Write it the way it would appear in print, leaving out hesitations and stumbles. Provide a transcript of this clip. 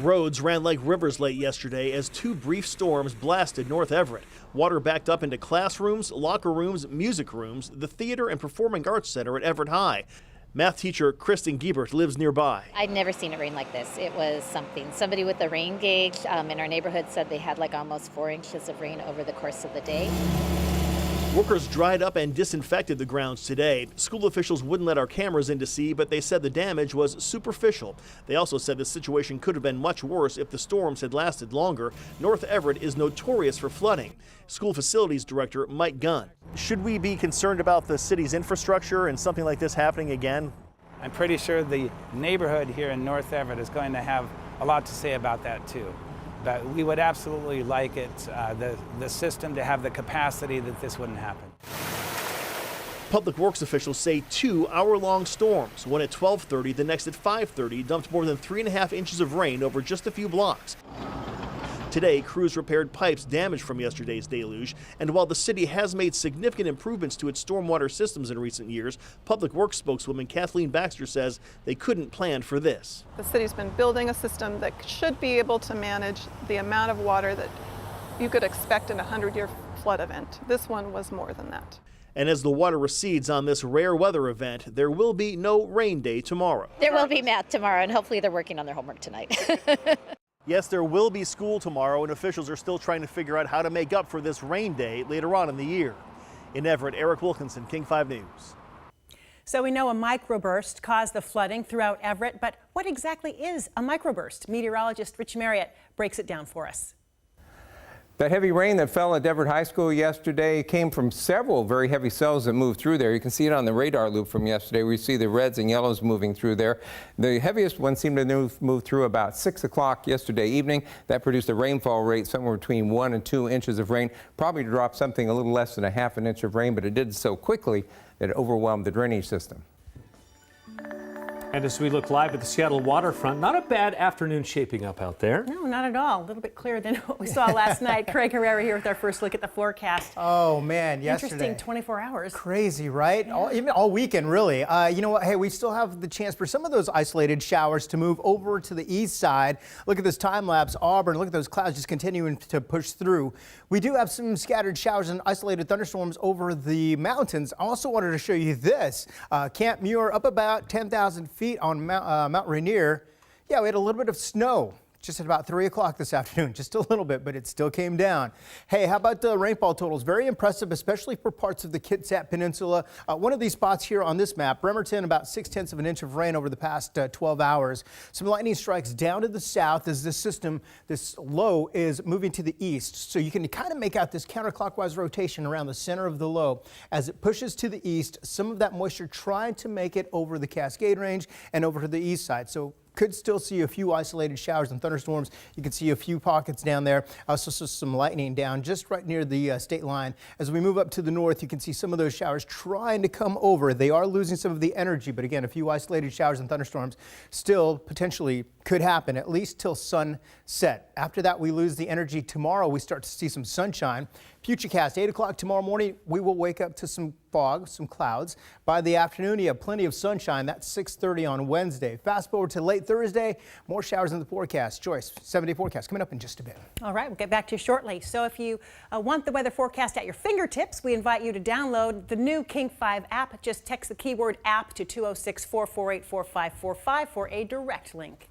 Roads ran like rivers late yesterday as two brief storms blasted North Everett. Water backed up into classrooms, locker rooms, music rooms, the theater and performing arts center at Everett High. Math teacher Kristen Giebert lives nearby. I'd never seen it rain like this. It was something. Somebody with a rain gauge in our neighborhood said they had like almost 4 inches of rain over the course of the day. Workers dried up and disinfected the grounds today. School officials wouldn't let our cameras in to see, but they said the damage was superficial. They also said the situation could have been much worse if the storms had lasted longer. North Everett is notorious for flooding. School facilities director Mike Gunn. Should we be concerned about the city's infrastructure and something like this happening again? I'm pretty sure the neighborhood here in North Everett is going to have a lot to say about that too. But we would absolutely like it, the system to have the capacity that this wouldn't happen. Public Works officials say 2 hour-long storms, one at 12:30, the next at 5:30, dumped more than 3.5 inches of rain over just a few blocks. Today, crews repaired pipes damaged from yesterday's deluge, and while the city has made significant improvements to its stormwater systems in recent years, Public Works spokeswoman Kathleen Baxter says they couldn't plan for this. The city's been building a system that should be able to manage the amount of water that you could expect in a 100-year flood event. This one was more than that. And as the water recedes on this rare weather event, there will be no rain day tomorrow. There will be math tomorrow, and hopefully they're working on their homework tonight. Yes, there will be school tomorrow, and officials are still trying to figure out how to make up for this rain day later on in the year. In Everett, Eric Wilkinson, King 5 News. So we know a microburst caused the flooding throughout Everett, but what exactly is a microburst? Meteorologist Rich Marriott breaks it down for us. That heavy rain that fell at Everett High School yesterday came from several very heavy cells that moved through there. You can see it on the radar loop from yesterday. We see the reds and yellows moving through there. The heaviest one seemed to move through about 6 o'clock yesterday evening. That produced a rainfall rate somewhere between 1 and 2 inches of rain. Probably dropped something a little less than a half an inch of rain, but it did so quickly that it overwhelmed the drainage system. And as we look live at the Seattle waterfront, not a bad afternoon shaping up out there. No, not at all. A little bit clearer than what we saw last night. Craig Herrera here with our first look at the forecast. Oh, man, yesterday. Interesting 24 hours. Crazy, right? Yeah. Even all weekend, really. You know what? Hey, we still have the chance for some of those isolated showers to move over to the east side. Look at this time lapse, Auburn. Look at those clouds just continuing to push through. We do have some scattered showers and isolated thunderstorms over the mountains. I also wanted to show you this. Camp Muir up about 10,000 feet on Mount Rainier. Yeah, we had a little bit of snow just at about 3 o'clock this afternoon, just a little bit, but it still came down. Hey, how about the rainfall totals? Very impressive, especially for parts of the Kitsap Peninsula. One of these spots here on this map, Bremerton, about 0.6 of an inch of rain over the past 12 hours. Some lightning strikes down to the south as this system, this low, is moving to the east. So you can kind of make out this counterclockwise rotation around the center of the low. As it pushes to the east, some of that moisture trying to make it over the Cascade Range and over to the east side. So could still see a few isolated showers and thunderstorms. You can see a few pockets down there. Also some lightning down just right near the state line. As we move up to the north, you can see some of those showers trying to come over. They are losing some of the energy, but again, a few isolated showers and thunderstorms still potentially could happen, at least till sunset. After that, we lose the energy. Tomorrow, we start to see some sunshine. Futurecast, 8 o'clock tomorrow morning, we will wake up to some fog, some clouds. By the afternoon, you have plenty of sunshine. That's 6:30 on Wednesday. Fast forward to late Thursday, more showers in the forecast. Joyce, 7-day forecast coming up in just a bit. All right, we'll get back to you shortly. So if you want the weather forecast at your fingertips, we invite you to download the new King 5 app. Just text the keyword app to 206-448-4545 for a direct link.